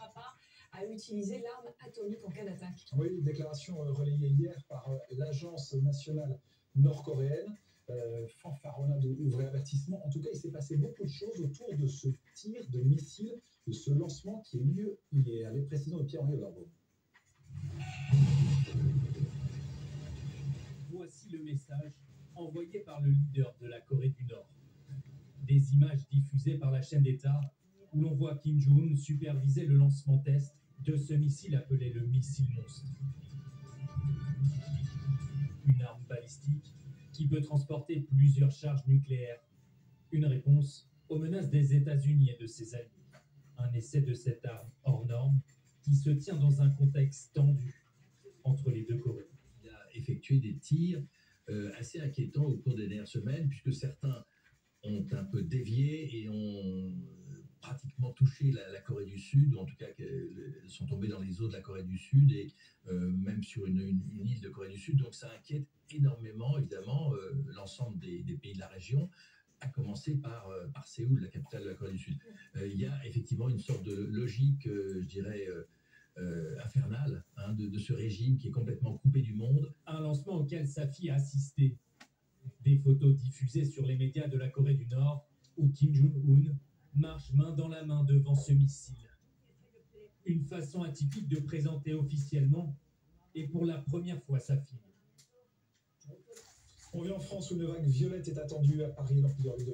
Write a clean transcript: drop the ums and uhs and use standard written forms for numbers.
n'hésitera pas à utiliser l'arme atomique en cas d'attaque. Oui, une déclaration relayée hier par l'agence nationale nord-coréenne. Fanfaronnade ou vrai avertissement. En tout cas, il s'est passé beaucoup de choses autour de ce tir de missile, de ce lancement qui a eu lieu hier. Les précisions de Pierre-Henri Oderbo. Voici le message envoyé par le leader de la Corée du Nord. Des images diffusées par la chaîne d'État où l'on voit Kim Jong-un superviser le lancement test de ce missile appelé le missile monstre. Une arme balistique qui peut transporter plusieurs charges nucléaires. Une réponse aux menaces des États-Unis et de ses alliés. Un essai de cette arme hors norme qui se tient dans un contexte tendu entre les deux Corées. Il a effectué des tirs assez inquiétants au cours des dernières semaines, puisque certains ont un peu dévié et ont pratiquement touché la Corée du Sud, ou en tout cas sont tombés dans les eaux de la Corée du Sud et même sur une île de Corée du Sud. Donc ça inquiète énormément, évidemment, l'ensemble des pays de la région, à commencer par Séoul, la capitale de la Corée du Sud. Il y a effectivement une sorte de logique, je dirais, infernale de ce régime qui est complètement coupé du monde. Un lancement auquel sa fille a assisté. Des photos diffusées sur les médias de la Corée du Nord où Kim Jong-un marche main dans la main devant ce missile. Une façon atypique de présenter officiellement et pour la première fois sa fille. On vient en France où une vague violette est attendue à Paris, l'Empire de